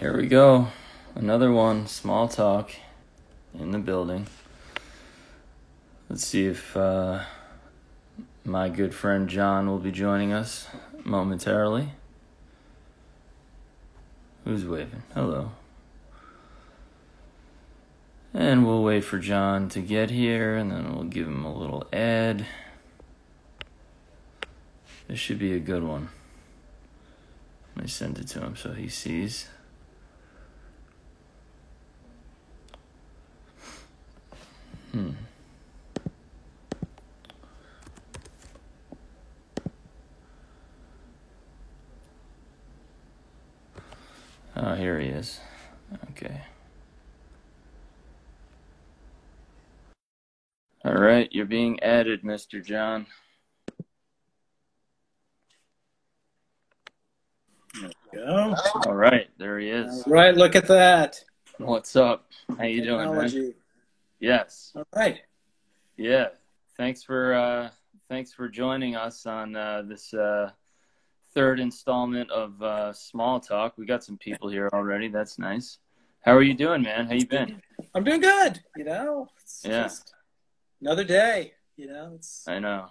Here we go. Another one. Small talk in the building. Let's see if my good friend John will be joining us momentarily. Who's waving? Hello. And we'll wait for John to get here, and then we'll give him a little ad. This should be a good one. Let me send it to him so he sees. Oh, here he is. Okay. All right, you're being added, Mr. John. There we go. All right, there he is. All right, look at that. What's up? How you doing, Technology. man? Yes. All right. Yeah. Thanks for joining us on this third installment of Small Talk. We got some people here already. That's nice. How are you doing, man? How you been? I'm doing good. It's Yeah. just another day. I know.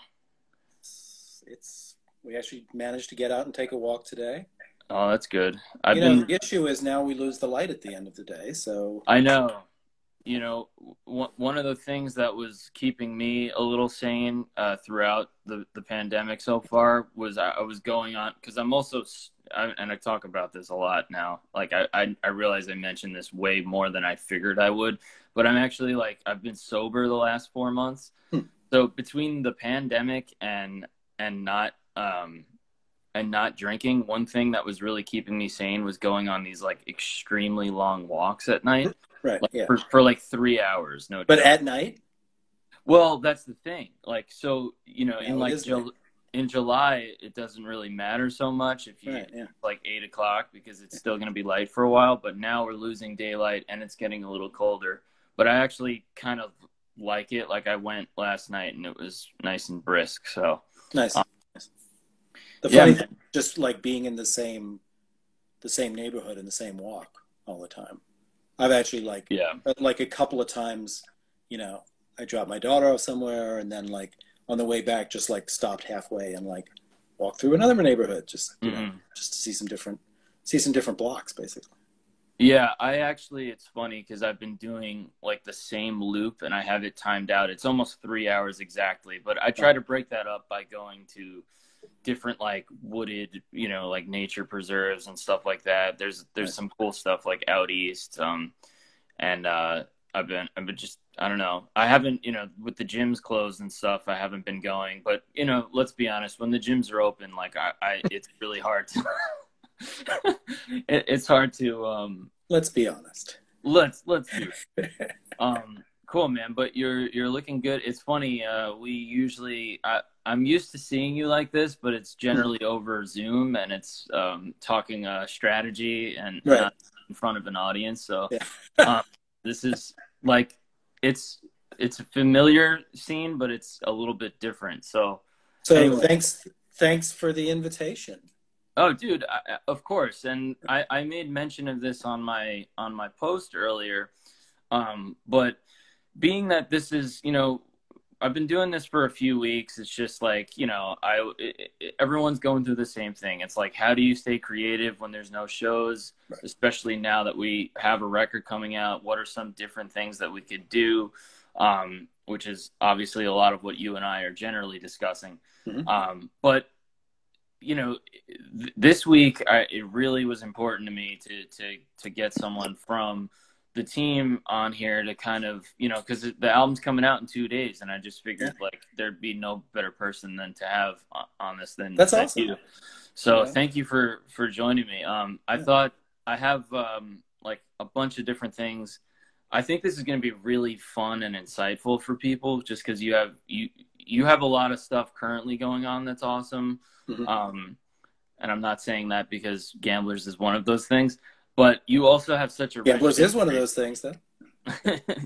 It's we actually managed to get out and take a walk today. Oh, that's good. The issue is now we lose the light at the end of the day. So I know. One of the things that was keeping me a little sane throughout the pandemic so far was I was going on, because I'm also, and I talk about this a lot now, like I realize I mentioned this way more than I figured I would, but I'm actually I've been sober the last 4 months. So between the pandemic and not drinking, one thing that was really keeping me sane was going on these extremely long walks at night. Right. Yeah. For 3 hours. No. But joke. at night? Well, that's the thing. In July, it doesn't really matter so much if you 8 o'clock, because it's still going to be light for a while. But now we're losing daylight and it's getting a little colder. But I actually kind of like it. I went last night and it was nice and brisk. So nice. The funny thing, just being in the same neighborhood in the same walk all the time. I've actually a couple of times, I dropped my daughter off somewhere and then on the way back just stopped halfway and walked through another neighborhood just just to see some different blocks basically. Yeah, it's funny because I've been doing the same loop and I have it timed out. It's almost 3 hours exactly, but I try to break that up by going to different wooded, nature preserves and stuff like that. There's some cool stuff out east. And I've been just, I don't know. I haven't, with the gyms closed and stuff, I haven't been going, but let's be honest, when the gyms are open, it's really hard to, it's hard to, let's be honest. Let's do it. Cool, man. But you're looking good. It's funny. We usually, I'm used to seeing you like this, but it's generally over Zoom and it's talking strategy and not in front of an audience. So this is it's a familiar scene, but it's a little bit different. So anyway. Thanks for the invitation. Oh, dude, of course. And I made mention of this on my post earlier, but being that this is, I've been doing this for a few weeks. It's just everyone's going through the same thing. It's how do you stay creative when there's no shows, especially now that we have a record coming out? What are some different things that we could do? Which is obviously a lot of what you and I are generally discussing. But this week, it really was important to me to get someone from the team on here to kind of, because the album's coming out in 2 days, and I just figured there'd be no better person than to have on this than that's awesome. You. So thank you for joining me. I thought I have a bunch of different things. I think this is going to be really fun and insightful for people, just because you have a lot of stuff currently going on that's awesome. And I'm not saying that because Gamblers is one of those things. But you also have such a Gamblers is one of those things, though.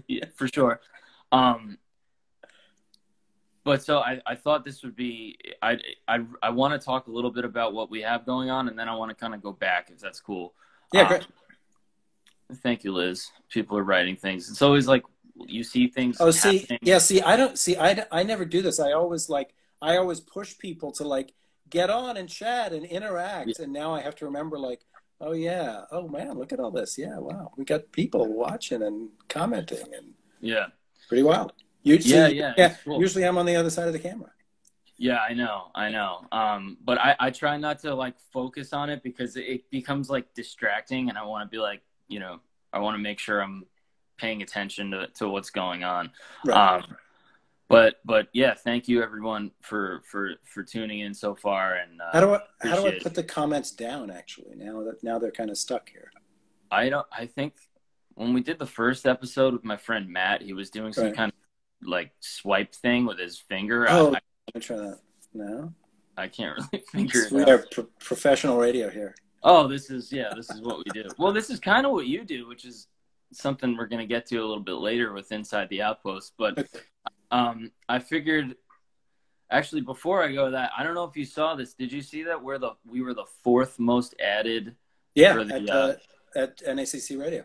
Yeah, for sure. But so I thought this would be, I want to talk a little bit about what we have going on, and then I want to kind of go back, if that's cool. Yeah, great. Thank you, Liz. People are writing things. It's always like you see things Oh, happening. I don't see. I never do this. I always push people to like get on and chat and Yeah. interact. And now I have to remember like, oh yeah, oh man, look at all this. Yeah, wow, we got people watching and commenting and Yeah. pretty wild. You Yeah, see, yeah, yeah. it's cool. Usually I'm on the other side of the camera. Yeah, I know. But I try not to like focus on it because it becomes like distracting, and I want to be like, I want to make sure I'm paying attention to what's going on. Right. But yeah, thank you everyone for tuning in so far, and How do I appreciate put it. the comments down actually? Now they're kind of stuck here. I think when we did the first episode with my friend Matt, he was doing some Right. kind of like swipe thing with his finger. Oh, let me try that. No, I can't really figure it we out. are professional radio here. Oh, this is what we do. Well, this is kind of what you do, which is something we're gonna get to a little bit later with Inside the Outpost. But I figured actually before I go to that, I don't know if you saw this. Did you see that we were the fourth most added Yeah, for the at NACC Radio.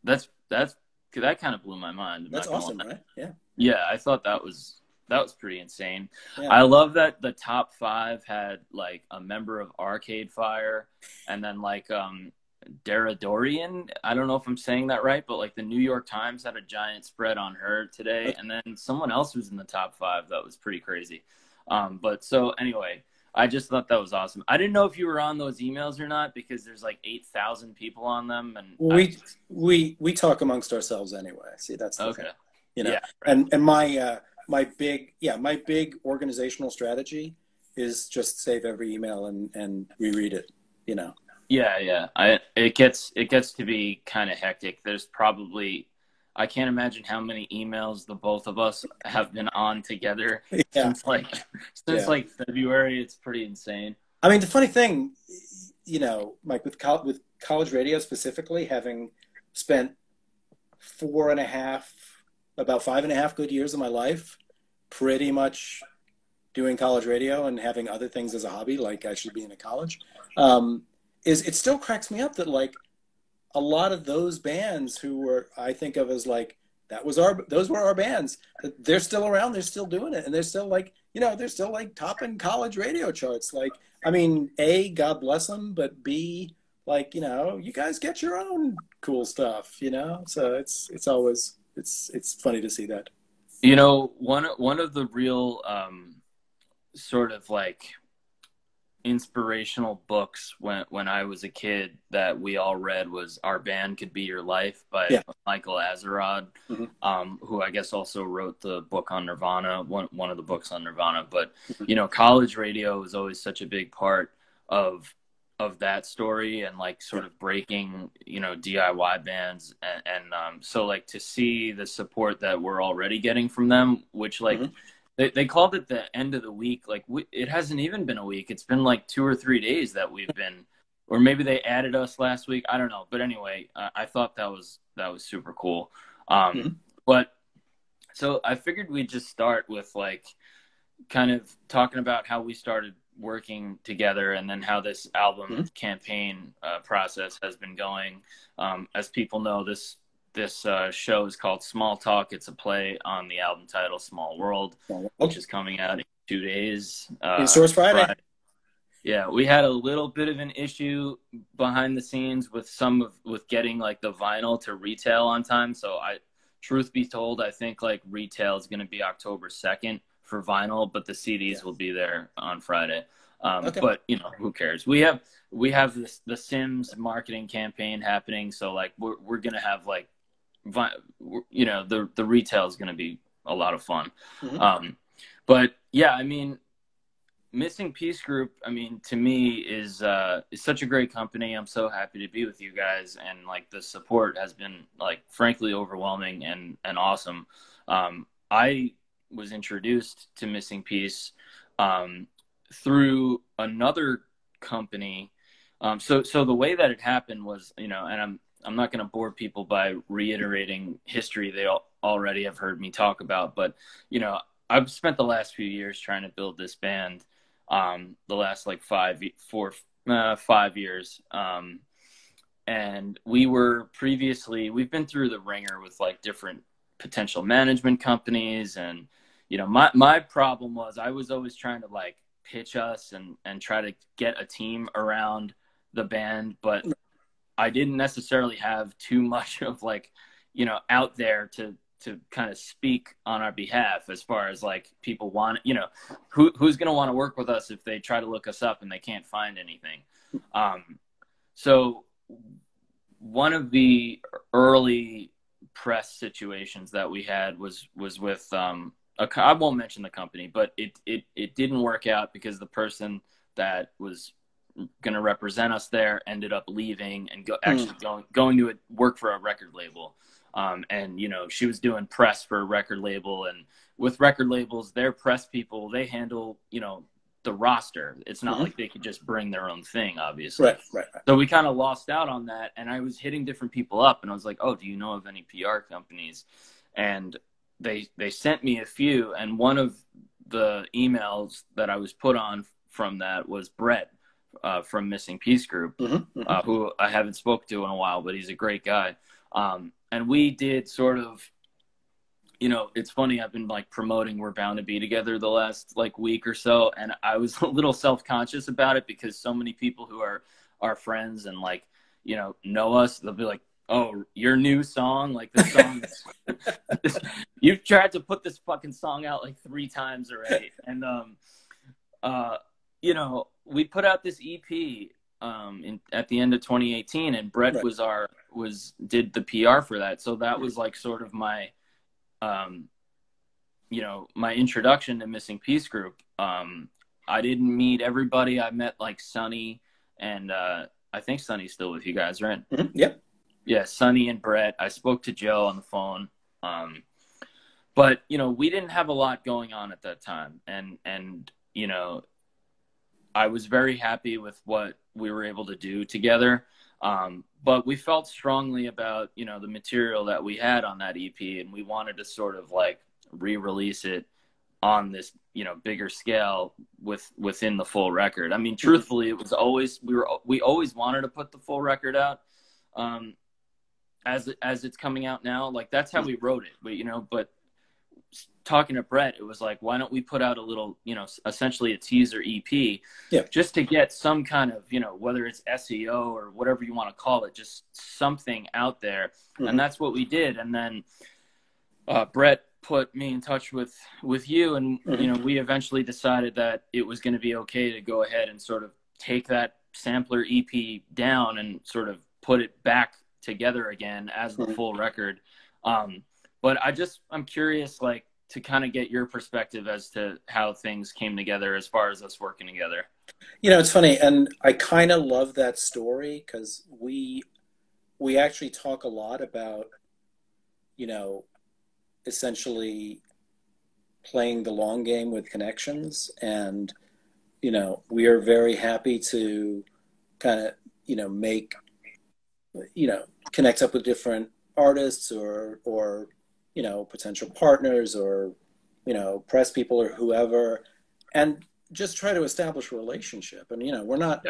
that kind of blew my mind. I'm That's not gonna awesome, lie. right? Yeah. Yeah, I thought that was pretty insane. Yeah. I love that the top 5 had like a member of Arcade Fire, and then like Dara Dorian. I don't know if I'm saying that right, but like the New York Times had a giant spread on her today, and then someone else was in the top 5. That was pretty crazy. But so anyway, I just thought that was awesome. I didn't know if you were on those emails or not because there's like 8,000 people on them, and we talk amongst ourselves anyway. See, that's the okay. thing, Yeah, right. and my big organizational strategy is just save every email and reread it. Yeah. It gets to be kind of hectic. There's probably I can't imagine how many emails the both of us have been on together Yeah. since like February. It's pretty insane. I mean, the funny thing, Mike, with college radio specifically, having spent about 5.5 good years of my life, pretty much doing college radio and having other things as a hobby, like actually being in college, it still cracks me up that like a lot of those bands who were I think of as like those were our bands. They're still around. They're still doing it, and they're still like they're still like topping college radio charts. Like I mean, A, God bless them, but B, like you guys get your own cool stuff. So it's always it's funny to see that. One of the real sort of like inspirational books when I was a kid that we all read was Our Band Could Be Your Life by Michael Azerrad, who I guess also wrote the book on Nirvana, one of the books on Nirvana. But college radio was always such a big part of that story, and like sort of breaking DIY bands, and so like to see the support that we're already getting from them, which like They called it the end of the week. Like it hasn't even been a week. It's been like 2 or 3 days that we've been, or maybe they added us last week. I don't know. But anyway, I thought that was super cool. But so I figured we'd just start with like kind of talking about how we started working together, and then how this album campaign process has been going. As people know, this show is called Small Talk. It's a play on the album title Small World, which is coming out in 2 days. In Source Friday. Yeah, we had a little bit of an issue behind the scenes with getting like the vinyl to retail on time. So truth be told, I think like retail is going to be October 2nd for vinyl, but the CDs will be there on Friday. But who cares? We have the Sims marketing campaign happening, so like we're gonna have like the retail is gonna be a lot of fun. But yeah, I mean, Missing Piece Group, I mean, to me is such a great company. I'm so happy to be with you guys, and like the support has been like frankly overwhelming and awesome. I was introduced to Missing Piece through another company. So the way that it happened was, and I'm not going to bore people by reiterating history they already have heard me talk about, but I've spent the last few years trying to build this band. The last like 5 years, and we've been through the ringer with like different potential management companies. And, you know, my problem was I was always trying to like pitch us and try to get a team around the band, but I didn't necessarily have too much of like, you know, out there to kind of speak on our behalf as far as like people want, you know, who's going to want to work with us if they try to look us up and they can't find anything. So one of the early press situations that we had was with, I won't mention the company, but it didn't work out because the person that was going to represent us there ended up leaving and going to work for a record label. And, you know, she was doing press for a record label, and with record labels, their press people, they handle, you know, the roster. It's not like they could just bring their own thing, obviously. Right. So we kind of lost out on that. And I was hitting different people up, and I was like, oh, do you know of any PR companies? And they sent me a few. And one of the emails that I was put on from that was Brett from Missing Peace Group, who I haven't spoke to in a while, but he's a great guy. And we did sort of, you know, it's funny, I've been like promoting We're Bound to Be Together the last like week or so, and I was a little self-conscious about it because so many people who are our friends and like, you know us, they'll be like, oh, your new song, like this song you've tried to put this fucking song out like 3 times already. And you know, we put out this EP at the end of 2018, and Brett did the PR for that. So that was like sort of my, you know, my introduction to Missing Peace Group. I didn't meet everybody. I met like Sonny, and I think Sonny's still with you guys, right? Yep. Yeah, Sonny and Brett. I spoke to Joe on the phone. But, you know, we didn't have a lot going on at that time. And you know, I was very happy with what we were able to do together. But we felt strongly about, you know, the material that we had on that EP, and we wanted to sort of like re-release it on this, you know, bigger scale within the full record. I mean, truthfully, it was always, we always wanted to put the full record out, as it's coming out now. Like, that's how we wrote it, but, you know, but talking to Brett, it was like, why don't we put out a little, you know, essentially a teaser EP, just to get some kind of, you know, whether it's SEO or whatever you want to call it, just something out there. And that's what we did. And then Brett put me in touch with you, and you know, we eventually decided that it was going to be okay to go ahead and sort of take that sampler EP down and sort of put it back together again as the full record. But I'm curious, like, to kind of get your perspective as to how things came together as far as us working together. You know, it's funny, and I kind of love that story because we actually talk a lot about, you know, essentially playing the long game with connections. And, you know, we are very happy to kind of, you know, connect up with different artists or you know, potential partners or, you know, press people or whoever, and just try to establish a relationship. And, you know, we're not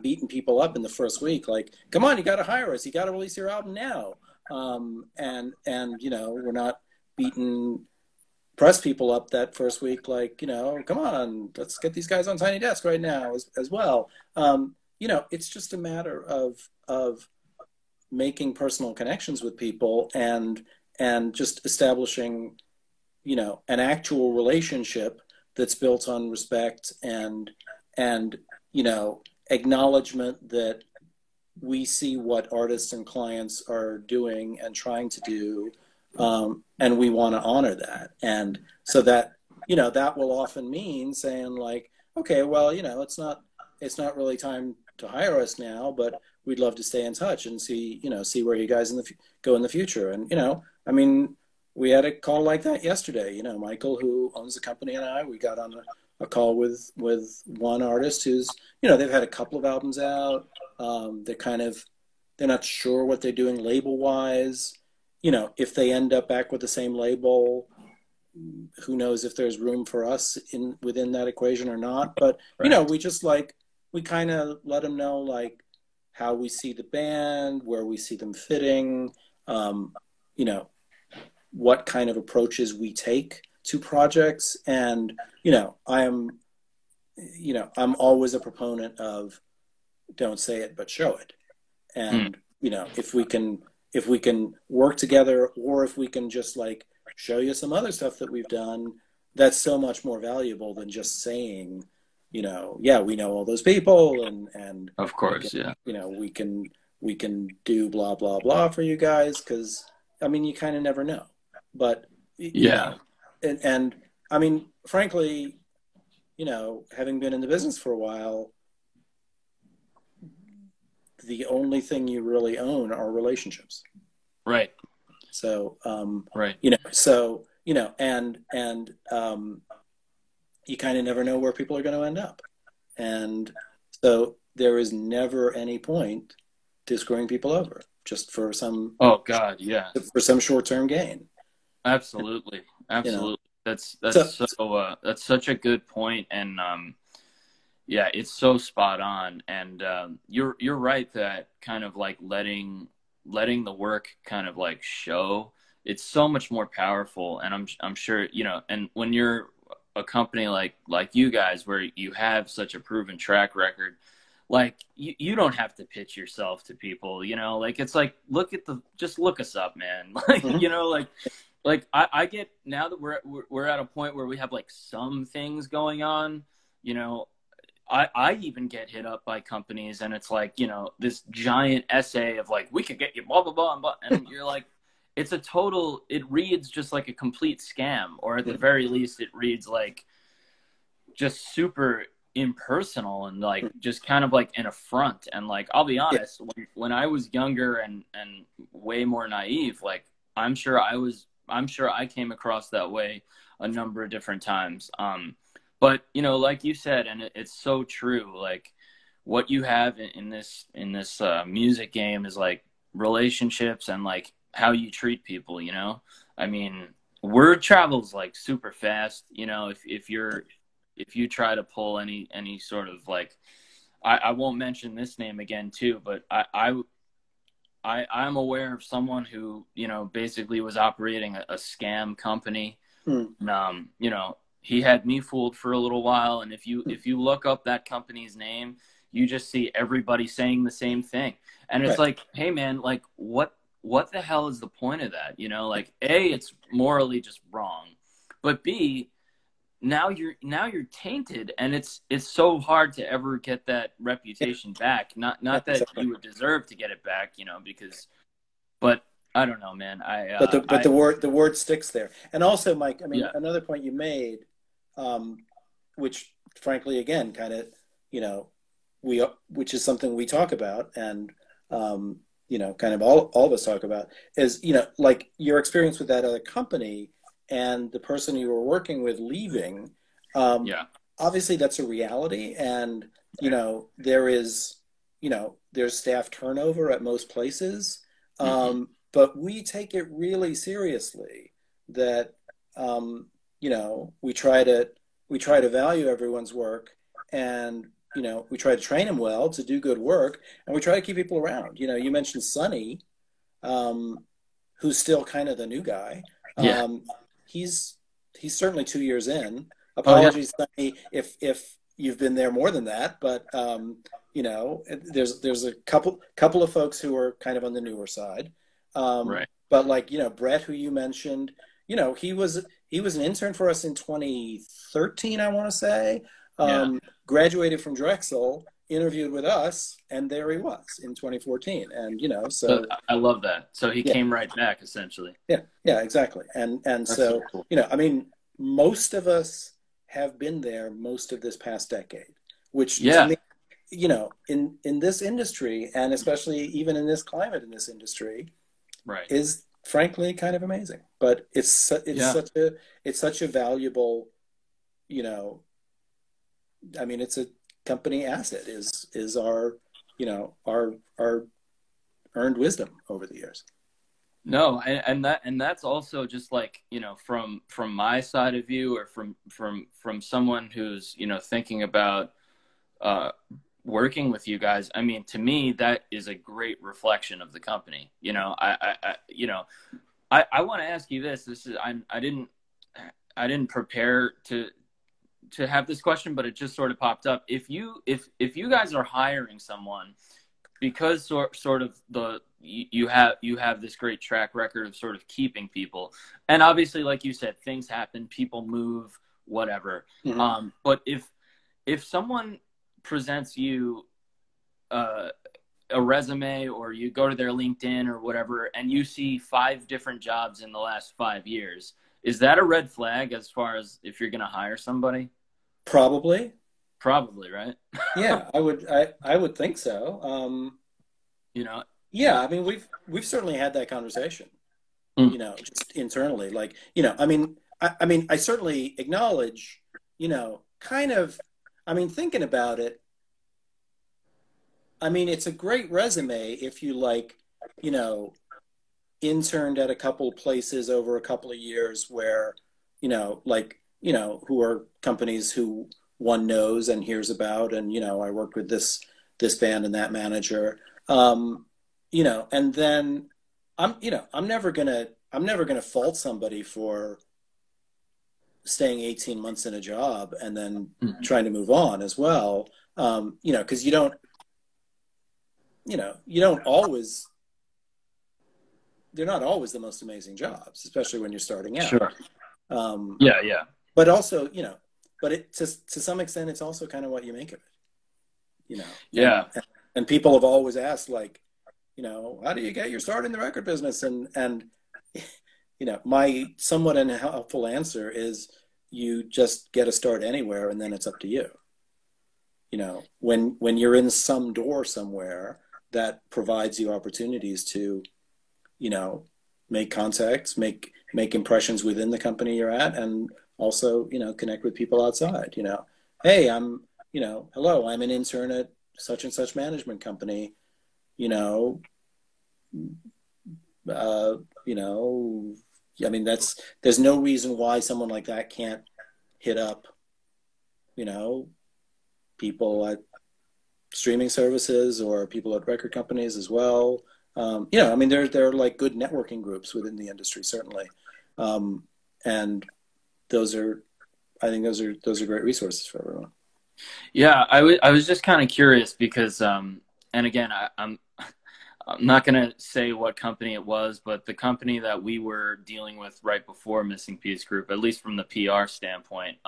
beating people up in the first week. Like, come on, you got to hire us. You got to release your album now. And, you know, we're not beating press people up that first week. Like, you know, come on, let's get these guys on Tiny Desk right now as well. You know, it's just a matter of making personal connections with people and just establishing, you know, an actual relationship that's built on respect and you know, acknowledgement that we see what artists and clients are doing and trying to do, and we want to honor that. And so that, you know, that will often mean saying like, okay, well, you know, it's not really time to hire us now, but we'd love to stay in touch and see where you guys go in the future. And, you know, I mean, we had a call like that yesterday. You know, Michael, who owns the company, and we got on a call with one artist who's, you know, they've had a couple of albums out. They're not sure what they're doing label wise. You know, if they end up back with the same label, who knows if there's room for us within that equation or not. But, you know, we kind of let them know, like, how we see the band, where we see them fitting, you know, what kind of approaches we take to projects. And, I'm always a proponent of don't say it, but show it. And, if we can work together, or if we can just like show you some other stuff that we've done, that's so much more valuable than just saying, yeah, we know all those people, and Of course, yeah. we can do blah blah blah for you guys, because I mean you kind of never know. But and I mean, frankly, having been in the business for a while, the only thing you really own are relationships. Right. So, right. And you kind of never know where people are going to end up. And so there is never any point to screwing people over just for some, oh God, yeah, for some short-term gain. Absolutely. That's that's such a good point. And, yeah, it's so spot on. And, you're right that kind of like letting the work kind of like show, it's so much more powerful. And I'm sure, and when you're a company like you guys, where you have such a proven track record, like you don't have to pitch yourself to people, like it's like, just look us up, man. Like, like I get, now that we're at a point where we have like some things going on, I even get hit up by companies, and it's like, this giant essay of like, we could get you blah, blah, blah, blah. And you're like, it reads just like a complete scam, or at the very least it reads like just super impersonal and like just kind of like an affront. And like, I'll be honest, when I was younger and way more naive, like I'm sure I came across that way a number of different times. But like you said, and it's so true, like what you have in this music game is like relationships and like how you treat people. I mean, word travels like super fast. If you try to pull any sort of like, I won't mention this name again too, but I'm aware of someone who basically was operating a scam company. And, he had me fooled for a little while. And if you look up that company's name, you just see everybody saying the same thing. And it's like, hey man, like what the hell is the point of that? Like A, it's morally just wrong, but B, now you're tainted, and it's so hard to ever get that reputation back. Not that you would deserve to get it back, because, but I don't know, man. The word sticks there. And also, Mike, I mean, another point you made, which frankly, again, kind of, which is something we talk about, and kind of all of us talk about, is like your experience with that other company and the person you were working with leaving. Obviously, that's a reality, and there's staff turnover at most places. But we take it really seriously that, we try to value everyone's work, and, we try to train them well to do good work, and we try to keep people around. You mentioned Sonny, who's still kind of the new guy. He's certainly 2 years in. Apologies, Sonny, if you've been there more than that, but, there's a couple of folks who are kind of on the newer side. But like, Brett, who you mentioned, he was an intern for us in 2013, I want to say. Graduated from Drexel, interviewed with us, and there he was in 2014. And so I love that. So he came right back, essentially. Yeah, exactly. And so cool. I mean, most of us have been there most of this past decade, which to me, in this industry, and especially even in this climate in this industry, is frankly kind of amazing. But it's such a valuable, I mean, it's a company asset, is our our earned wisdom over the years. No, and that's also just like, from my side of view, or from someone who's, thinking about working with you guys, I mean, to me, that is a great reflection of the company. You know, I want to ask you this. This is I didn't prepare to have this question, but it just sort of popped up. If you guys are hiring someone because sort of you have this great track record of sort of keeping people, and obviously, like you said, things happen, people move, whatever. Mm-hmm. But if someone presents you a resume, or you go to their LinkedIn or whatever, and you see 5 different jobs in the last 5 years, is that a red flag as far as if you're going to hire somebody? Probably. Probably, right? Yeah, I would think so. You know? Yeah, I mean, we've certainly had that conversation, Mm. you know, just internally. Like, you know, I mean, I certainly acknowledge, you know, kind of, I mean, thinking about it, I mean, it's a great resume if you like, you know, interned at a couple of places over a couple of years where, you know, like, you know, who are companies who one knows and hears about, and, you know, I worked with this band and that manager. You know, and then you know, I'm never gonna fault somebody for staying 18 months in a job and then Mm. trying to move on as well. You know, because you don't always, they're not always the most amazing jobs, especially when you're starting out. Sure. Um, Yeah. but also, you know, but to some extent, it's also kind of what you make of it, you know. Yeah. And people have always asked, like, you know, how do you get your start in the record business? And you know, my somewhat unhelpful answer is you just get a start anywhere, and then it's up to you. You know, when you're in some door somewhere that provides you opportunities to, you know, make contacts, make impressions within the company you're at, and also, you know, connect with people outside. You know, hey, you know, hello, I'm an intern at such and such management company. You know, you know, I mean, there's no reason why someone like that can't hit up, you know, people at streaming services or people at record companies as well. You know, I mean, there are like good networking groups within the industry, certainly, and those are, I think those are great resources for everyone. Yeah, I was just kind of curious because, and again, I'm not going to say what company it was, but the company that we were dealing with right before Missing Piece Group, at least from the PR standpoint,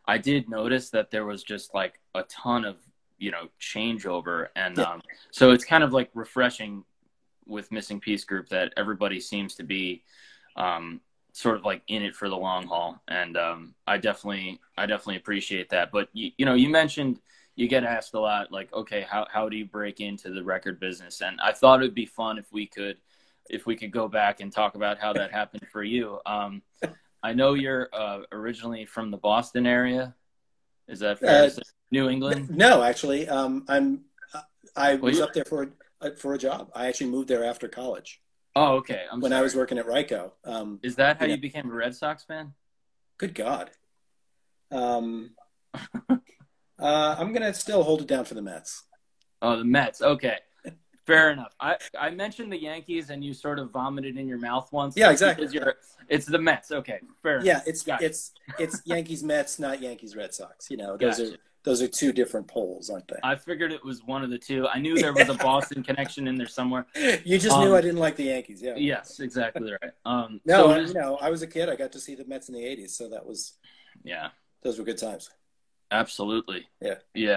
I did notice that there was just like a ton of, you know, changeover. And Yeah. So it's kind of like refreshing with Missing Piece Group that everybody seems to be sort of like in it for the long haul. And I definitely appreciate that. But, you know, you mentioned you get asked a lot, like, okay, how do you break into the record business? And I thought it'd be fun if we could go back and talk about how that happened for you. I know you're originally from the Boston area. Is that fair to say? New England? No, actually, I was up there for a job. I actually moved there after college. Oh, okay. When I was working at Ryco. Is that how you know, you became a Red Sox fan? Good God. I'm gonna still hold it down for the Mets. Oh, the Mets. Okay. Fair enough. I mentioned the Yankees and you sort of vomited in your mouth once. Yeah, exactly. It's the Mets. Okay, fair yeah, enough. it's Yankees Mets, not Yankees Red Sox. You know, Gotcha. those are two different poles, aren't they? I figured it was one of the two. I knew there was a Boston connection in there somewhere. You just knew I didn't like the Yankees. Yeah. Yes, exactly right. No, you know, I was a kid. I got to see the Mets in the '80s, so that was, yeah, those were good times. Absolutely. Yeah.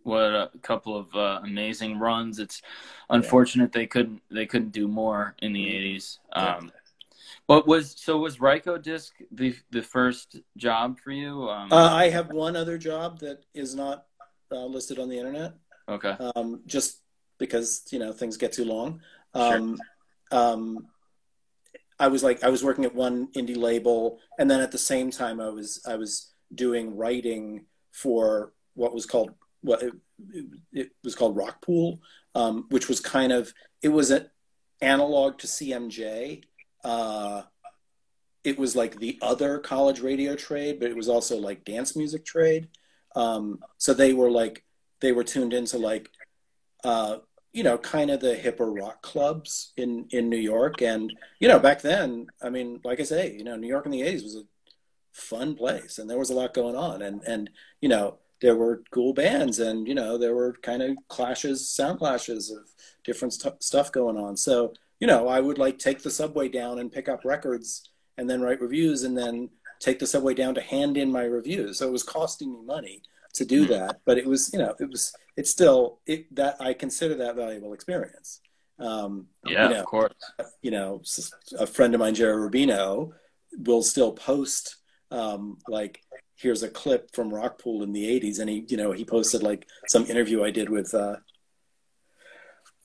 What a couple of amazing runs. It's unfortunate they couldn't do more in the '80s. But was Ryco Disc the first job for you? I have one other job that is not listed on the internet. Okay. Just because, you know, things get too long. Sure. I was working at one indie label, and then at the same time I was doing writing for what was called Rock Pool, which was kind of, it was an analog to CMJ. It was like the other college radio trade, but it was also like dance music trade. So they were like they were tuned into like, you know, kind of the hipper rock clubs in New York. And, you know, back then, I mean, like I say, you know, New York in the 80s was a fun place and there was a lot going on. And, you know, there were cool bands and, you know, there were kind of clashes, sound clashes of different stuff going on. So, you know, I would like take the subway down and pick up records and then write reviews and then take the subway down to hand in my reviews. So it was costing me money to do that, but it was, you know, it's still that I consider that valuable experience. Yeah, you know, of course. You know, a friend of mine, Jerry Rubino, will still post like, here's a clip from Rockpool in the 80s. And he, you know, he posted like some interview I did with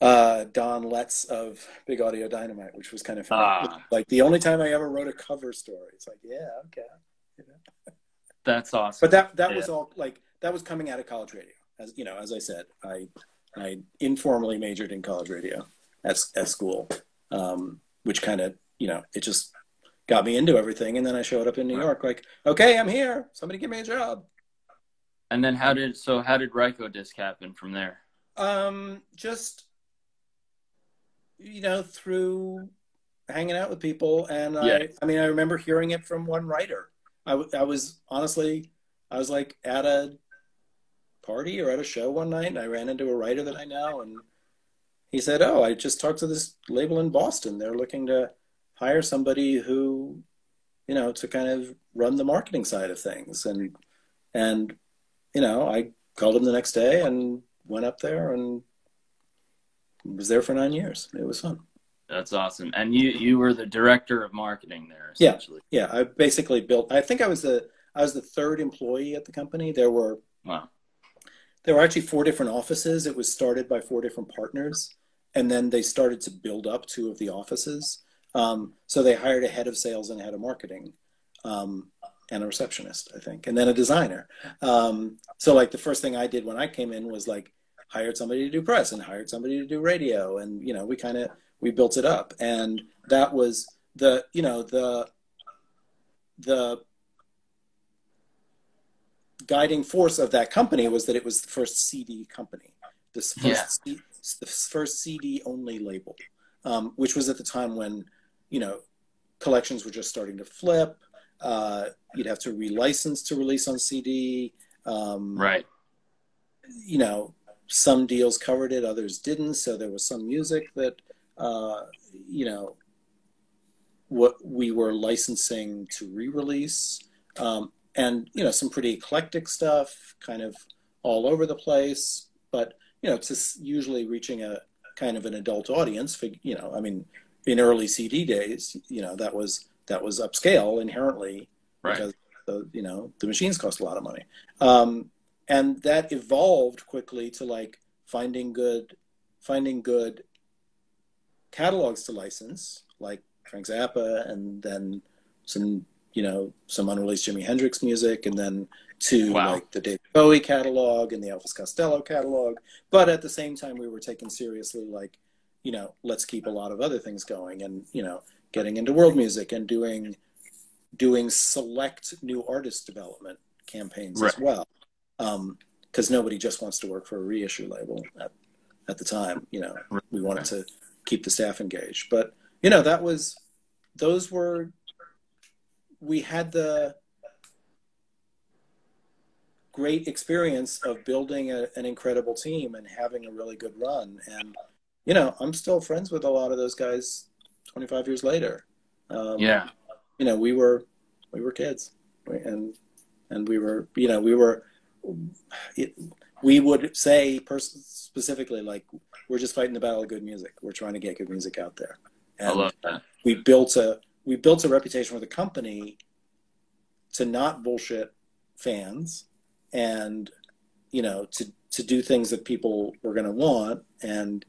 Don Letts of Big Audio Dynamite, which was kind of funny. Like the only time I ever wrote a cover story. It's like, yeah, okay. You know? That's awesome. But that was all like, that was coming out of college radio. As you know, as I said, I informally majored in college radio at school, which kind of, you know, it just got me into everything. And then I showed up in New York like, okay, I'm here. Somebody give me a job. And then how did Ryko Disc happen from there? Just, you know, through hanging out with people. And I mean, I remember hearing it from one writer. I was like at a party or at a show one night and I ran into a writer that I know and he said, oh, I just talked to this label in Boston. They're looking to hire somebody who, you know, to kind of run the marketing side of things. And, you know, I called him the next day and went up there and was there for 9 years. It was fun. That's awesome. And you were the director of marketing there, essentially. Yeah. I basically built, I think I was the third employee at the company. There were actually 4 different offices. It was started by 4 different partners. And then they started to build up 2 of the offices. So they hired a head of sales and a head of marketing, and a receptionist, I think, and then a designer. So like the first thing I did when I came in was like hired somebody to do press and hired somebody to do radio. And, you know, we built it up. And that was the guiding force of that company was that it was the first CD company, the first CD only label, which was at the time when, you know, collections were just starting to flip. You'd have to relicense to release on CD. Right. You know, some deals covered it, others didn't. So there was some music that, you know, what we were licensing to re-release. And, you know, some pretty eclectic stuff, kind of all over the place. But, you know, it's usually reaching a kind of an adult audience. For, you know, I mean, in early CD days, you know, that was upscale inherently, because you know, the machines cost a lot of money. And that evolved quickly to like finding good catalogs to license, like Frank Zappa, and then some unreleased Jimi Hendrix music, and then to like the David Bowie catalog and the Elvis Costello catalog. But at the same time, we were taken seriously, like, you know, let's keep a lot of other things going, and, you know, getting into world music and doing select new artist development campaigns as well. Because nobody just wants to work for a reissue label at the time. You know, we wanted to keep the staff engaged. But, you know, we had the great experience of building an incredible team and having a really good run. And, you know, I'm still friends with a lot of those guys 25 years later. You know, we were kids, and we were, you know, we would say specifically, like, we're just fighting the battle of good music. We're trying to get good music out there. And I love that. We built a reputation for the company to not bullshit fans, and, you know, to do things that people were going to want, and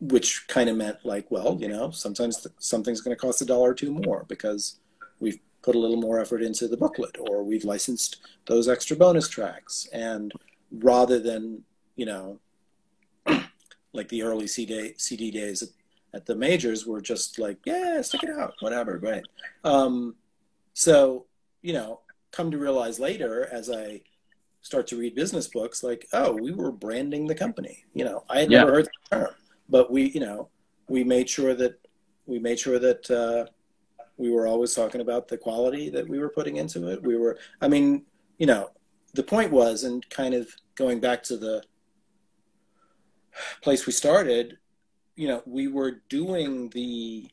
which kind of meant, like, well, you know, sometimes something's going to cost $1 or $2 more because we've put a little more effort into the booklet, or we've licensed those extra bonus tracks. And rather than, you know, like the early CD days at the majors were just like, yeah, stick it out, whatever, great. So, you know, come to realize later, as I start to read business books, like, oh, we were branding the company. You know, I had Yeah. never heard the term, but we, you know, we made sure that we were always talking about the quality that we were putting into it. We were, I mean, you know, the point was, and kind of going back to the place we started, you know, we were doing the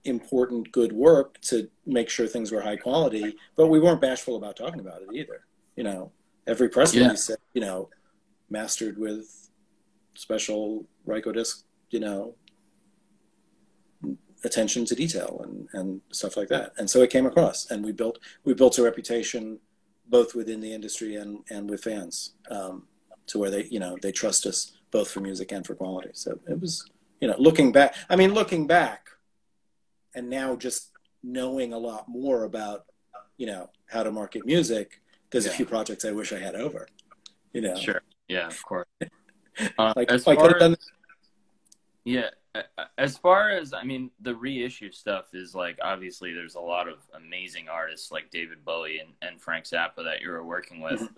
important good work to make sure things were high quality, but we weren't bashful about talking about it either. You know, every press release said, you know, mastered with special Rykodisc, you know, attention to detail and stuff like that. And so it came across, and we built a reputation both within the industry and with fans, to where they, you know, they trust us both for music and for quality. So it was, you know, looking back, and now just knowing a lot more about, you know, how to market music, there's a few projects I wish I had over, you know. Sure. Yeah, of course. Like, as far as, yeah, as far as, I mean, the reissue stuff is like, obviously there's a lot of amazing artists like David Bowie and Frank Zappa that you were working with.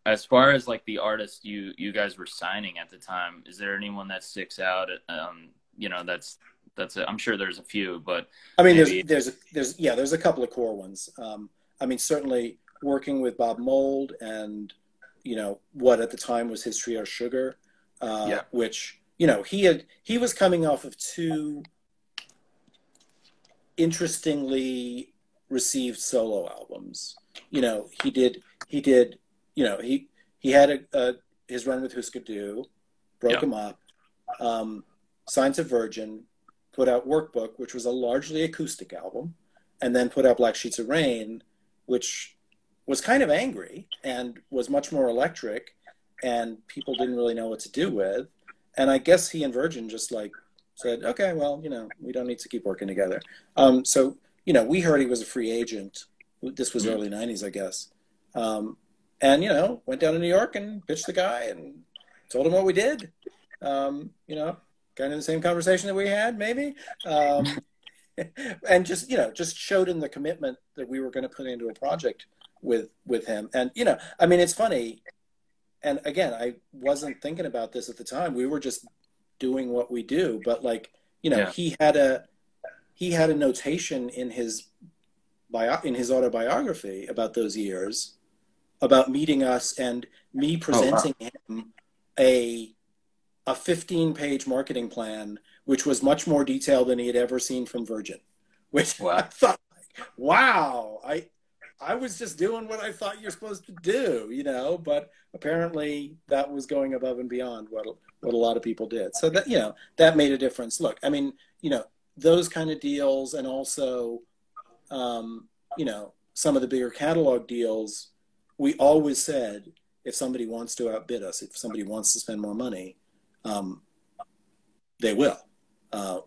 As far as like the artists you guys were signing at the time, is there anyone that sticks out? You know, that's I'm sure there's a few, but I mean, maybe... there's a couple of core ones. I mean, certainly working with Bob Mould and, you know, what at the time was his trio Sugar, which, you know, he was coming off of two interestingly received solo albums. You know, he did, you know, he had his run with Husker Du, broke him up, signed to Virgin, put out Workbook, which was a largely acoustic album, and then put out Black Sheets of Rain, which was kind of angry and was much more electric, and people didn't really know what to do with. And I guess he and Virgin just like said, okay, well, you know, we don't need to keep working together. So, you know, we heard he was a free agent. This was early 90s, I guess. And, you know, went down to New York and pitched the guy and told him what we did. You know, kind of the same conversation that we had, maybe. And just, you know, just showed him the commitment that we were going to put into a project with him. And, you know, I mean, it's funny. And again, I wasn't thinking about this at the time. We were just doing what we do. But like, you know, he had a notation in his autobiography about those years, about meeting us and me presenting him a 15-page marketing plan, which was much more detailed than he had ever seen from Virgin. Which I thought, wow, I was just doing what I thought you're supposed to do, you know, but apparently that was going above and beyond what a lot of people did. So that, you know, that made a difference. Look, I mean, you know, those kind of deals, and also, you know, some of the bigger catalog deals, we always said, if somebody wants to outbid us, if somebody wants to spend more money, they will.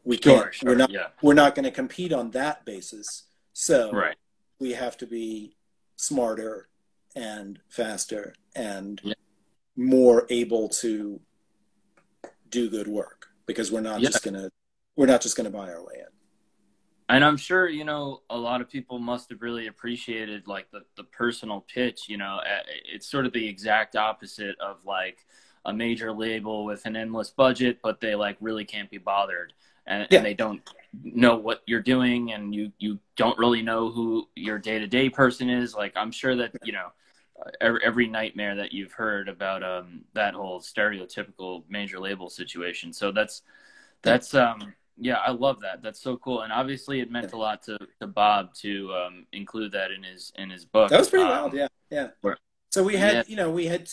We can't. Sure, we're not going to compete on that basis. So we have to be smarter and faster and more able to do good work, because we're not just gonna buy our way in. And I'm sure, you know, a lot of people must have really appreciated like the personal pitch. You know, it's sort of the exact opposite of like a major label with an endless budget, but they like really can't be bothered, and they don't know what you're doing, and you don't really know who your day-to-day person is. Like, I'm sure that, you know, every nightmare that you've heard about that whole stereotypical major label situation. So that's yeah, I love that. That's so cool. And obviously it meant a lot to Bob to include that in his book. That was pretty wild. Yeah. So we had, you know, we had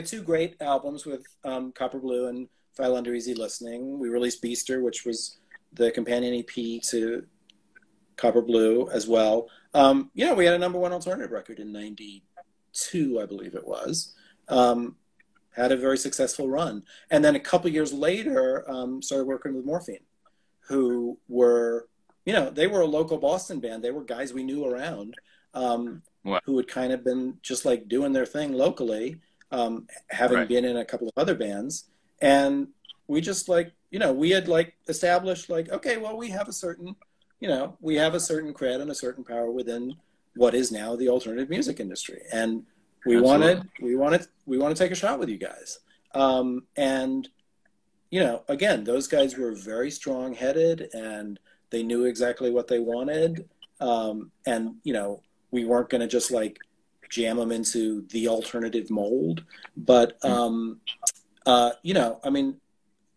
two great albums with Copper Blue and File Under Easy Listening. We released Beaster, which was the companion EP to Copper Blue as well. You know, we had a #1 alternative record in '92, I believe it was. Had a very successful run. And then a couple years later, started working with Morphine, who were, you know, they were a local Boston band. They were guys we knew around, who had kind of been just like doing their thing locally, having been in a couple of other bands. And we just like, you know, we had like established like, okay, well, we have a certain, you know, we have a certain cred and a certain power within what is now the alternative music industry. And we Absolutely. wanted to take a shot with you guys. And you know, again, those guys were very strong-headed, and they knew exactly what they wanted. And you know, we weren't going to just like jam them into the alternative mold. But you know, I mean,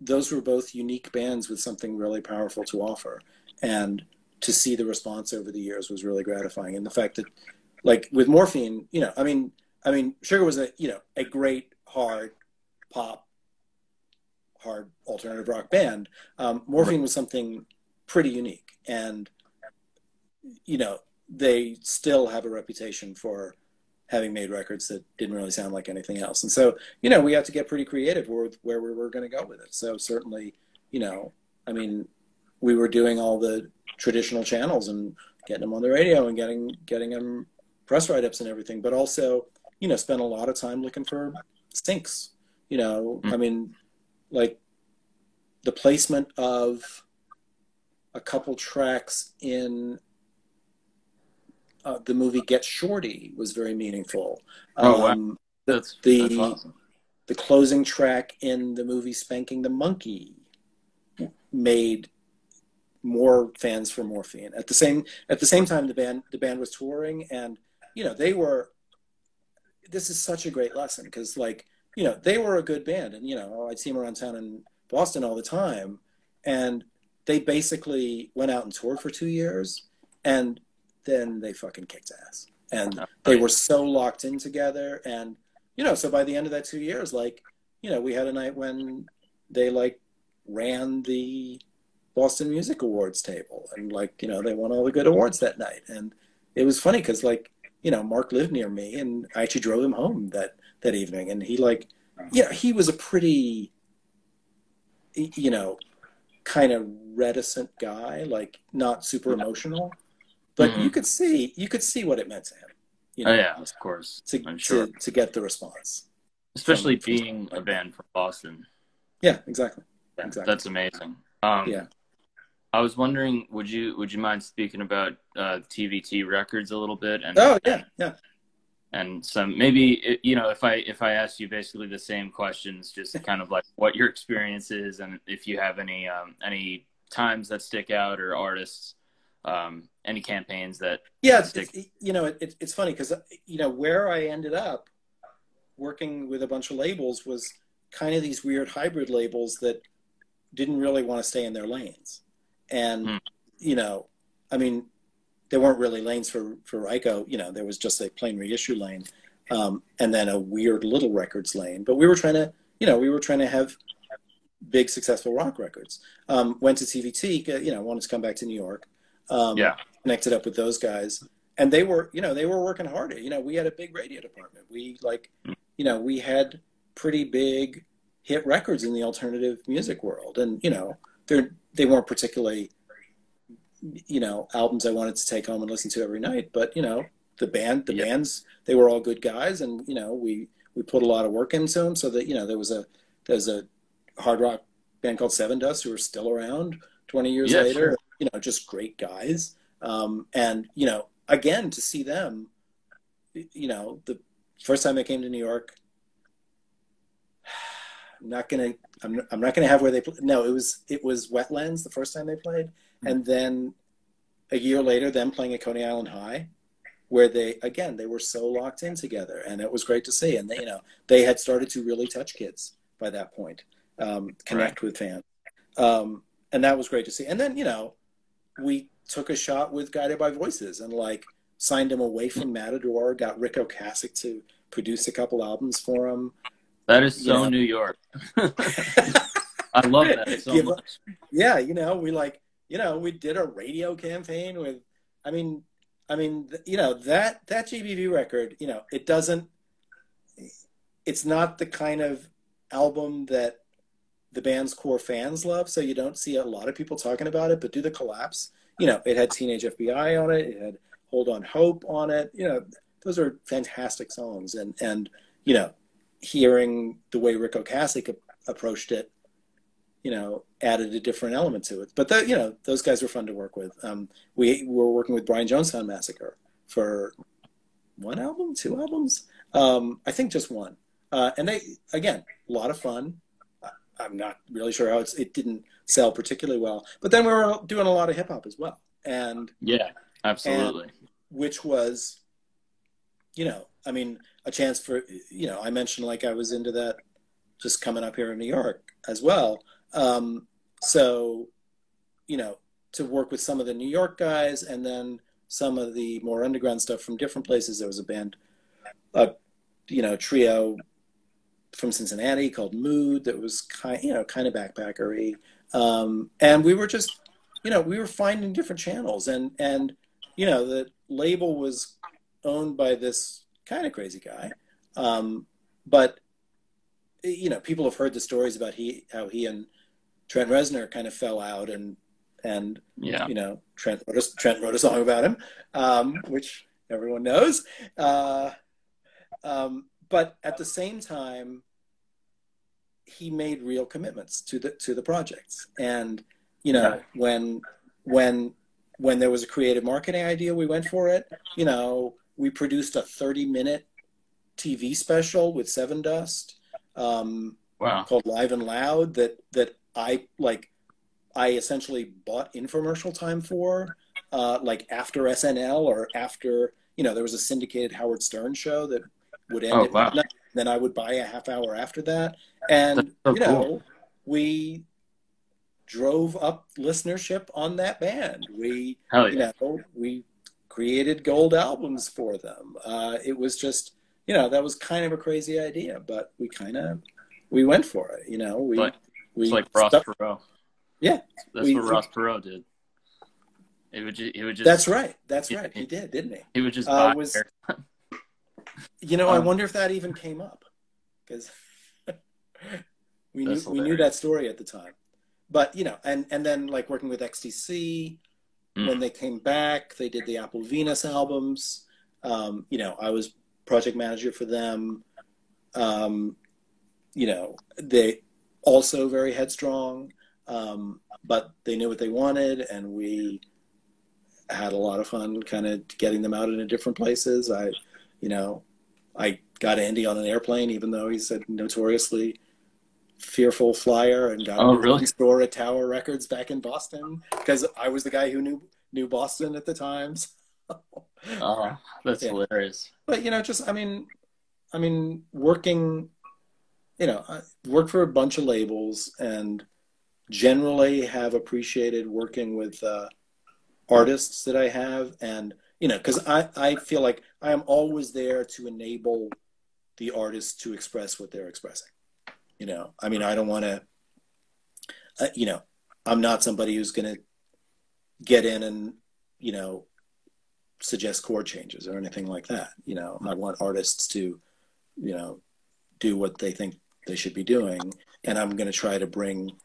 those were both unique bands with something really powerful to offer, and to see the response over the years was really gratifying. And the fact that, like with Morphine, you know, I mean, Sugar was a, you know, a great hard pop, hard alternative rock band. Morphine was something pretty unique, and you know, they still have a reputation for having made records that didn't really sound like anything else. And so, you know, we had to get pretty creative with where we were going to go with it. So certainly, you know, I mean, we were doing all the traditional channels and getting them on the radio and getting them press write-ups and everything, but also, you know, spent a lot of time looking for syncs. You know, I mean, like the placement of a couple tracks in the movie Get Shorty was very meaningful. Oh wow, that's awesome. The closing track in the movie Spanking the Monkey made more fans for Morphine. At the same time, the band was touring, and you know, they were. This is such a great lesson because, like, you know, they were a good band, and you know, I'd see them around town in Boston all the time, and they basically went out and toured for 2 years, and then they fucking kicked ass. And they were so locked in together. And, you know, so by the end of that 2 years, like, you know, we had a night when they like ran the Boston Music Awards table, and like, you know, they won all the good awards that night. And it was funny because, like, you know, Mark lived near me, and I actually drove him home that evening. And he, like, yeah, he was a pretty, you know, kind of reticent guy, like not super emotional. But you could see what it meant to him. You know, oh yeah, of course. I'm sure. To get the response, especially being a band from Boston. Yeah, exactly. That's amazing. Yeah. I was wondering, would you mind speaking about TVT Records a little bit? And yeah. And some, maybe, you know, if I asked you basically the same questions, just kind of like what your experience is, and if you have any times that stick out, or artists. Any campaigns that you know, it's funny because, you know, where I ended up working with a bunch of labels was kind of these weird hybrid labels that didn't really want to stay in their lanes. And you know, I mean, there weren't really lanes for Ryko. You know, there was just a plain reissue lane, and then a weird Little Records lane. But we were trying to have big successful rock records. Went to TVT, you know, wanted to come back to New York. Connected up with those guys, and they were working hard. You know, we had a big radio department. We you know, we had pretty big hit records in the alternative music world, and you know, they weren't particularly, you know, albums I wanted to take home and listen to every night. But you know, the bands, they were all good guys, and you know, we put a lot of work into them. So that, you know, there's a hard rock band called Seven Dust who are still around 20 years later. Sure. You know, just great guys. And, you know, again, to see them, you know, the first time I came to New York, I'm not gonna have where they play. No, it was Wetlands the first time they played, and then a year later, them playing at Coney Island High, where they were so locked in together, and it was great to see. And they, you know, they had started to really touch kids by that point, connect with fans, and that was great to see. And then, you know, we took a shot with Guided by Voices and like signed him away from Matador, got Rick Ocasek to produce a couple albums for him. That is so New York. I love that so much. Yeah, you know, we did a radio campaign with, I mean, you know, that GBV record, you know, it's not the kind of album that the band's core fans love, so you don't see a lot of people talking about it. But Do the Collapse, you know, it had Teenage FBI on it, it had Hold on Hope on it. You know, those are fantastic songs, and you know, hearing the way Rick Ocasek approached it, you know, added a different element to it. But you know, those guys were fun to work with. We were working with Brian Jonestown Massacre for one album, two albums. I think just one. And they, again, a lot of fun. I'm not really sure how it didn't sell particularly well, but then we were doing a lot of hip hop as well. And yeah, absolutely. And, which was, I mean, a chance for, I mentioned like I was into that just coming up here in New York as well. So, to work with some of the New York guys and then some of the more underground stuff from different places. There was a band, trio from Cincinnati called Mood that was kind of backpackery. And we were just, we were finding different channels and, the label was owned by this kind of crazy guy. But, people have heard the stories about how he and Trent Reznor kind of fell out and yeah, Trent wrote a song about him, which everyone knows. But at the same time, he made real commitments to the projects. And when there was a creative marketing idea, we went for it. We produced a 30-minute TV special with Seven Dust, called Live and Loud that I essentially bought infomercial time for, after SNL or after, there was a syndicated Howard Stern show that would end at midnight. Then I would buy a half hour after that. And, cool. We drove up listenership on that band. We, we created gold albums for them. It was just, that was kind of a crazy idea, but we went for it, It's like Ross Perot. Yeah. That's what Ross Perot did. He would just. That's right. He did, didn't he? He would just buy I wonder if that even came up because we knew that story at the time. But, and then like working with XTC, when they came back, they did the Apple Venus albums. I was project manager for them. They also very headstrong, but they knew what they wanted, and we had a lot of fun kind of getting them out into different places. I got Andy on an airplane, even though he's a notoriously fearful flyer, and got him to store at Tower Records back in Boston because I was the guy who knew Boston at the time. Oh, that's hilarious. But working, I worked for a bunch of labels and generally have appreciated working with artists that I have, and because I feel like I am always there to enable the artist to express what they're expressing. I don't want to, I'm not somebody who's going to get in and, suggest chord changes or anything like that. I want artists to, do what they think they should be doing. And I'm going to try to bring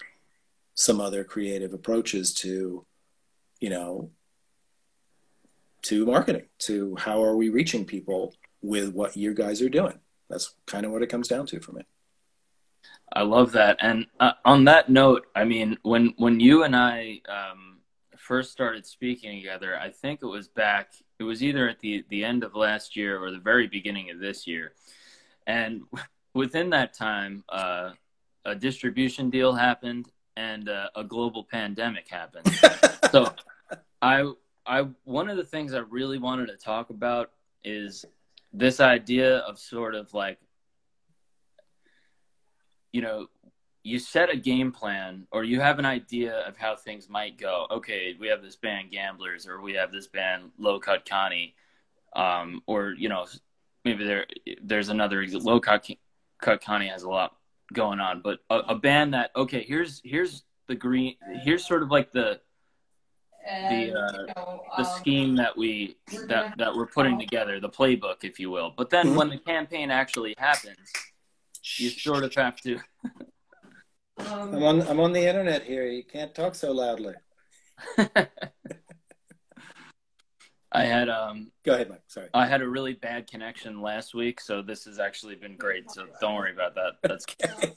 some other creative approaches to, to marketing, to how are we reaching people with what you guys are doing. That's kind of what it comes down to for me. I love that. And on that note, I mean, when you and I first started speaking together, I think it was either at the end of last year or the very beginning of this year. And within that time, a distribution deal happened and a global pandemic happened. So one of the things I really wanted to talk about is this idea of sort of like, you set a game plan or you have an idea of how things might go. Okay, we have this band Gamblers, or we have this band Low Cut Connie, or maybe there's another. Low Cut Connie has a lot going on, but a band that, okay, here's here's sort of like the scheme that we're putting together, the playbook, if you will. But then when the campaign actually happens, you sort of have to. I'm on the internet here. You can't talk so loudly. I had Go ahead, Mike. Sorry. I had a really bad connection last week, so this has actually been great. So don't worry about that. That's okay.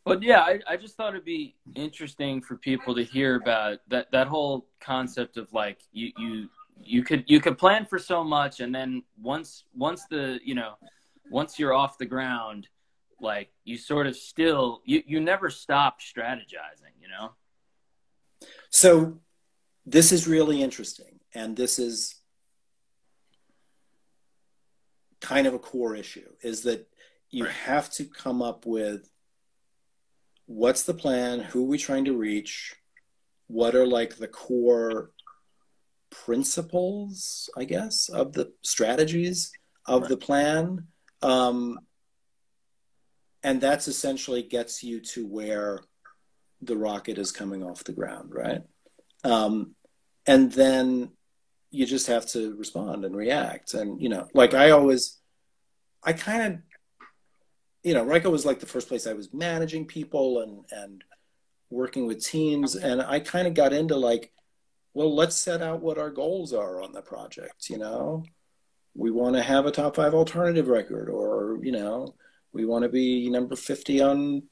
But yeah, I just thought it'd be interesting for people to hear about that whole concept of like you you could plan for so much, and then once you're off the ground, like you sort of still you never stop strategizing, you know. So this is really interesting, and this is kind of a core issue, is that you have to come up with what's the plan, who are we trying to reach, what are like the core principles, I guess, of the strategies of the plan. And that's essentially gets you to where the rocket is coming off the ground, right? And then you just have to respond and react. And, you know, like I kind of, you know, Ryko was like the first place I was managing people and working with teams. And I kind of got into like, well, let's set out what our goals are on the project. You know, we want to have a top 5 alternative record, or, you know, we want to be number 50 on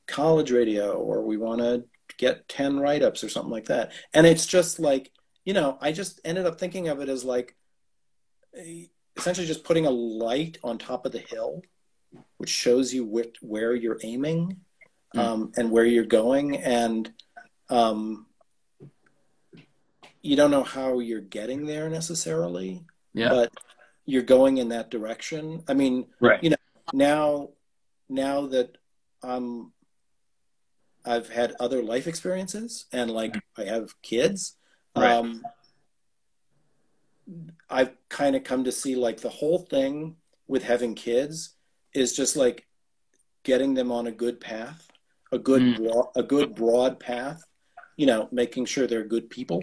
college radio, or we want to get 10 write-ups or something like that. And it's just like, you know, I just ended up thinking of it as like essentially just putting a light on top of the hill, which shows you where you're aiming, and where you're going. And you don't know how you're getting there necessarily, but you're going in that direction. I mean, you know, now that I've had other life experiences and like I have kids, I've kind of come to see like the whole thing with having kids is just like getting them on a good path, a good broad path, you know, making sure they're good people.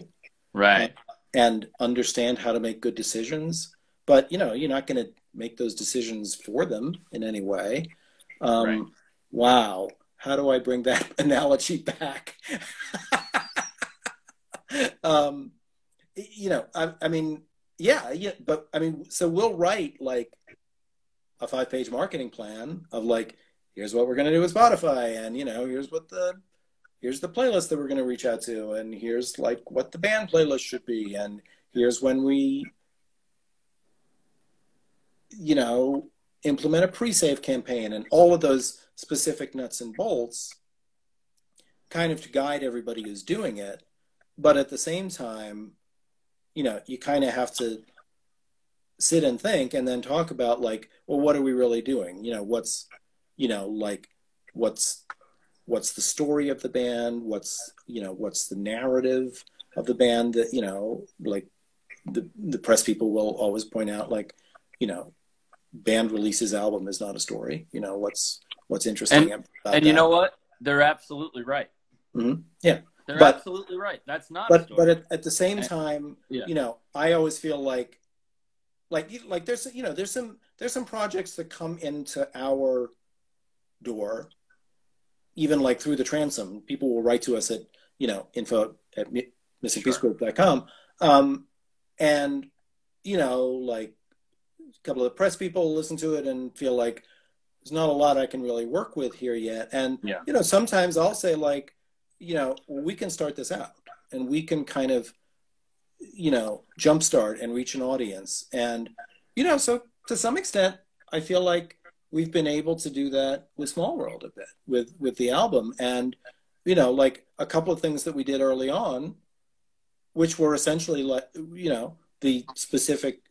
Right. And understand how to make good decisions. But, you know, you're not going to make those decisions for them in any way. Wow. How do I bring that analogy back? You know, I mean, yeah, but I mean, so we'll write like a 5-page marketing plan of like, here's what we're going to do with Spotify. And, you know, here's the playlist that we're going to reach out to, and here's like what the band playlist should be, and here's when we, you know, implement a pre-save campaign, and all of those specific nuts and bolts kind of to guide everybody who's doing it. But at the same time, you know, you kind of have to sit and think and then talk about like, well, what are we really doing? You know, what's the story of the band? What's the narrative of the band that, you know, like the press people will always point out, like, you know, band releases album is not a story. You know, what's interesting about that. And you know what? They're absolutely right. Yeah. They're absolutely right. That's not a story. But at the same time, you know, I always feel like there's, you know, there's some projects that come into our door, even like through the transom. People will write to us at, you know, info@missingpiecegroup.com. And, you know, like a couple of the press people listen to it and feel like there's not a lot I can really work with here yet. And, you know, sometimes I'll say like, you know, we can start this out and we can kind of, you know, jumpstart and reach an audience. And, you know, so to some extent, I feel like we've been able to do that with Small World a bit, with the album. And, you know, like a couple of things that we did early on, which were essentially like, you know, the specific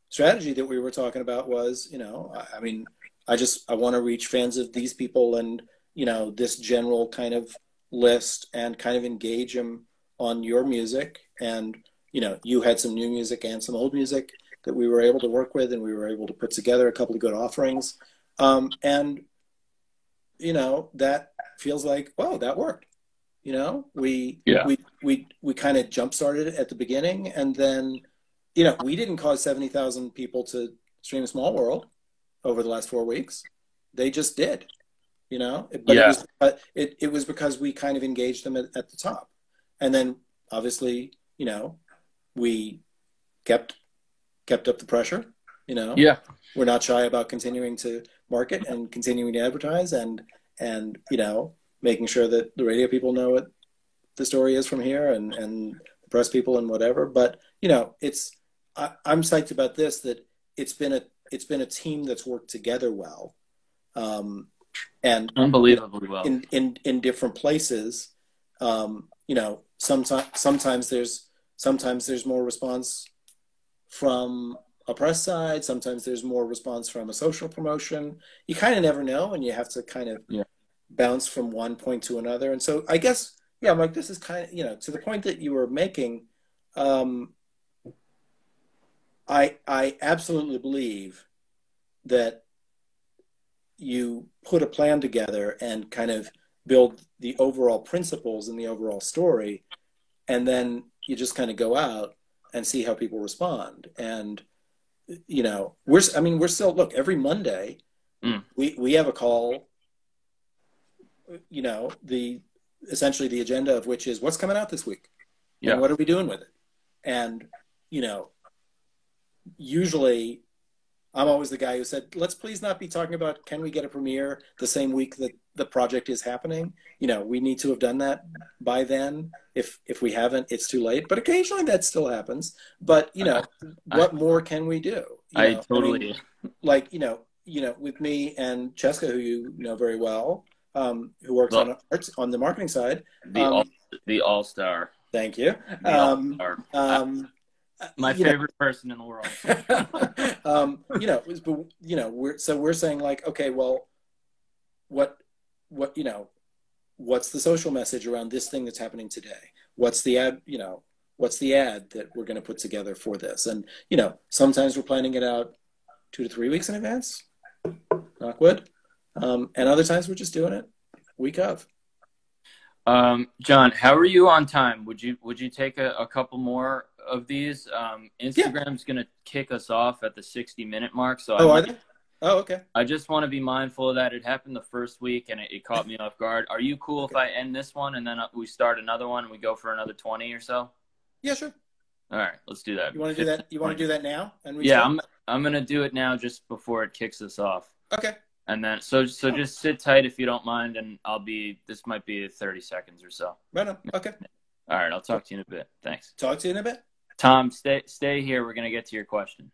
strategy that we were talking about was, you know, I mean, I want to reach fans of these people and, you know, this general kind of list and kind of engage them on your music. And, you know, you had some new music and some old music that we were able to work with, and we were able to put together a couple of good offerings. And, you know, that feels like, oh, that worked. You know, we kind of jump started at the beginning, and then, you know, we didn't cause 70,000 people to stream Small World over the last 4 weeks. They just did, you know, but it was because we kind of engaged them at the top. And then obviously, you know, we kept up the pressure, you know. We're not shy about continuing to market and continuing to advertise and, you know, making sure that the radio people know what the story is from here, and press people and whatever. But I'm psyched about this, that it's been a team that's worked together well, and unbelievably well in different places. Sometimes there's more response from a press side. Sometimes there's more response from a social promotion. You kind of never know, and you have to kind of bounce from one point to another. And so I guess, I'm like, this is kind of, to the point that you were making. I absolutely believe that you put a plan together and kind of build the overall principles and the overall story, and then you just kind of go out and see how people respond. And we're still, look, every Monday we have a call, essentially the agenda of which is what's coming out this week, and what are we doing with it. And usually I'm always the guy who said, let's please not be talking about, can we get a premiere the same week that the project is happening? We need to have done that by then. If we haven't, it's too late. But occasionally that still happens. But, what more can we do? I totally. With me and Cheska, who you know very well, who works on the marketing side. The all-star. Thank you. My favorite person in the world. We're saying, like, okay, well, what's the social message around this thing that's happening today? What's the ad that we're going to put together for this? And, sometimes we're planning it out 2 to 3 weeks in advance, knock wood. And other times we're just doing it week of. John, how are you on time? Would you take a couple more of these? Instagram's going to kick us off at the 60-minute mark. So are they? Oh, okay. I just want to be mindful of that. It happened the first week, and it caught me off guard. Are you cool if I end this one and then we start another one and we go for another 20 or so? Yeah, sure. All right, let's do that. You want to do that? You want to do that now? And I'm going to do it now just before it kicks us off. Okay. And then, so just sit tight if you don't mind, and this might be 30 seconds or so. Right on. Okay. All right, I'll talk to you in a bit. Thanks. Talk to you in a bit. Tom, stay here. We're going to get to your question.